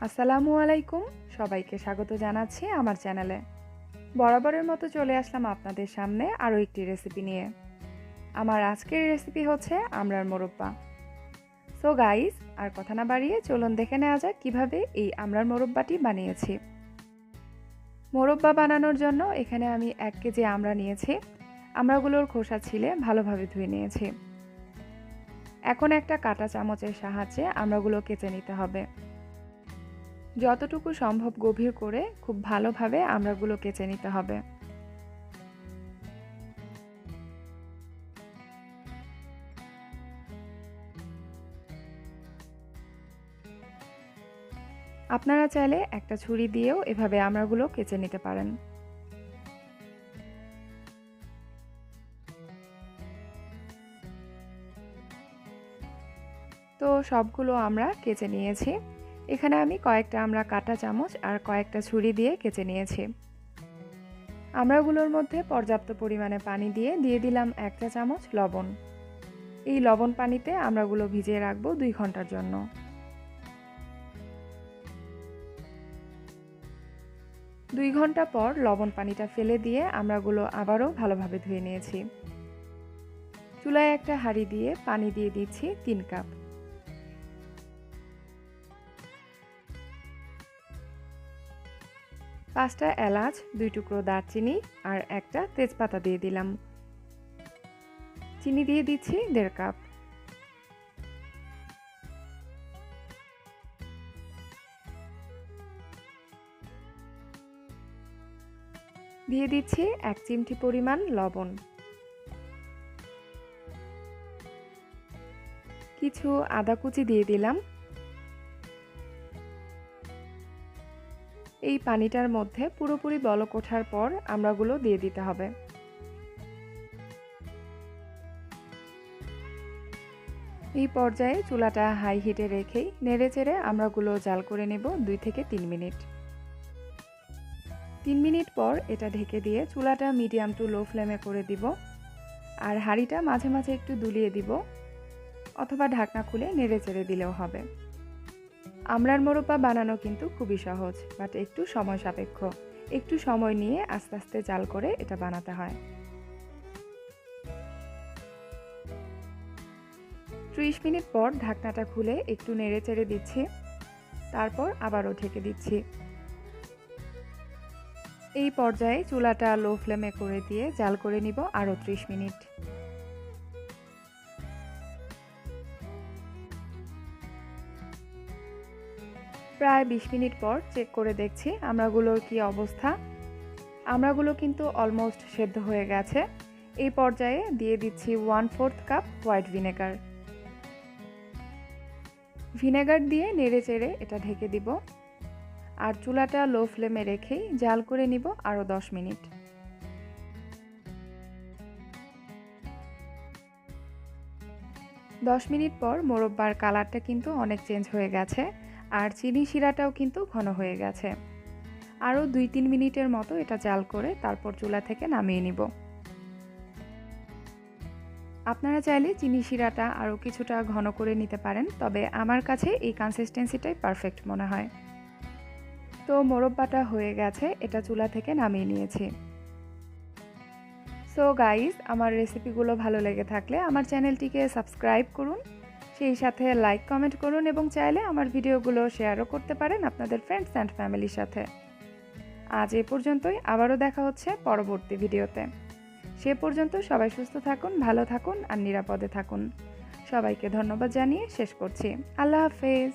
আসসালামু আলাইকুম, সবাইকে স্বাগত জানাচ্ছি আমার চ্যানেলে। বরাবরের মতো চলে আসলাম আপনাদের সামনে আরও একটি রেসিপি নিয়ে। আমার আজকের রেসিপি হচ্ছে আমরার মোরব্বা। সো গাইস, আর কথা না বাড়িয়ে চলুন দেখে নেওয়া যাক কীভাবে এই আমরার মোরব্বাটি বানিয়েছি। মোরব্বা বানানোর জন্য এখানে আমি 1 কেজি আমড়া নিয়েছি। আমড়াগুলোর খোসা ছিলে ভালোভাবে ধুয়ে নিয়েছি। এখন একটা কাঁটা চামচের সাহায্যে আমড়াগুলো কেচে নিতে হবে। যতটুকু সম্ভব গভীর করে খুব ভালোভাবে আমড়াগুলো কেচে নিতে হবে। আপনারা চাইলে একটা ছুরি দিয়েও এভাবে আমড়াগুলো কেচে নিতে পারেন। তো সবগুলো আমরা কেচে নিয়েছি। এখানে আমি কয়েকটা আমড়া কাঁটা চামচ আর কয়েকটা ছুরি দিয়ে কেচে নিয়েছি। আমড়াগুলোর মধ্যে পর্যাপ্ত পরিমাণে পানি দিয়ে দিলাম 1 চা চামচ লবণ। এই লবণ পানিতে আমড়াগুলো ভিজিয়ে রাখবো 2 ঘন্টার জন্য। দুই ঘন্টা পর লবণ পানিটা ফেলে দিয়ে আমড়াগুলো আবারও ভালোভাবে ধুয়ে নিয়েছি। চুলায় একটা হাঁড়ি দিয়ে পানি দিয়ে দিচ্ছি 3 কাপ। পাঁচটা এলাচ, 2 টুকরো দারচিনি আর একটা তেজপাতা দিয়ে দিলাম। চিনি দিয়ে দিচ্ছি 1.5 কাপ। দিয়ে দিচ্ছি 1 চিমটি পরিমাণ লবণ। কিছু আদা কুচি দিয়ে দিলাম। এই পানিটার মধ্যে পুরোপুরি বলক ওঠার পর আমড়াগুলো দিয়ে দিতে হবে। এই পর্যায়ে চুলাটা হাই হিটে রেখেই নেড়েচেড়ে আমড়াগুলো জাল করে নেব 2 থেকে 3 মিনিট। 3 মিনিট পর এটা ঢেকে দিয়ে চুলাটা মিডিয়াম টু লো ফ্লেমে করে দিব। আর হাঁড়িটা মাঝে মাঝে একটু দুলিয়ে দিব, অথবা ঢাকনা খুলে নেড়েচেড়ে দিলেও হবে। আমরার মোরব্বা বানানো কিন্তু খুবই সহজ, বাট একটু সময় সাপেক্ষ। একটু সময় নিয়ে আস্তে আস্তে জাল করে এটা বানাতে হয়। 30 মিনিট পর ঢাকনাটা খুলে একটু নেড়েচেড়ে দিচ্ছি, তারপর আবারও ঢেকে দিচ্ছি। এই পর্যায়ে চুলাটা লো ফ্লেমে করে দিয়ে জাল করে নিব আরও 30 মিনিট। প্রায় 20 মিনিট পর চেক করে দেখছি আমড়াগুলোর কি অবস্থা। আমড়াগুলো কিন্তু অলমোস্ট সেদ্ধ হয়ে গেছে। এই পর্যায়ে দিয়ে দিচ্ছি 1/4 কাপ হোয়াইট ভিনেগার। ভিনেগার দিয়ে নেড়েচেড়ে এটা ঢেকে দিব। আর চুলাটা লো ফ্লেমে রেখেই জাল করে নিব আরও 10 মিনিট। দশ মিনিট পর মোরব্বার কালারটা কিন্তু অনেক চেঞ্জ হয়ে গেছে, আর চিনি শিরাটাও কিন্তু ঘন হয়ে গেছে। আরও 2-3 মিনিটের মতো এটা জাল করে তারপর চুলা থেকে নামিয়ে নিব। আপনারা চাইলে চিনি শিরাটা আরও কিছুটা ঘন করে নিতে পারেন, তবে আমার কাছে এই কনসিস্টেন্সিটাই পারফেক্ট মনে হয়। তো মোরব্বাটা হয়ে গেছে, এটা চুলা থেকে নামিয়ে নিয়েছি। সো গাইস, আমার রেসিপিগুলো ভালো লেগে থাকলে আমার চ্যানেলটিকে সাবস্ক্রাইব করুন, সেই সাথে লাইক কমেন্ট করুন এবং চাইলে আমার ভিডিওগুলো শেয়ারও করতে পারেন আপনাদের ফ্রেন্ডস অ্যান্ড ফ্যামিলির সাথে। আজ এ পর্যন্তই, আবারও দেখা হচ্ছে পরবর্তী ভিডিওতে। সে পর্যন্ত সবাই সুস্থ থাকুন, ভালো থাকুন আর নিরাপদে থাকুন। সবাইকে ধন্যবাদ জানিয়ে শেষ করছি। আল্লাহ হাফেজ।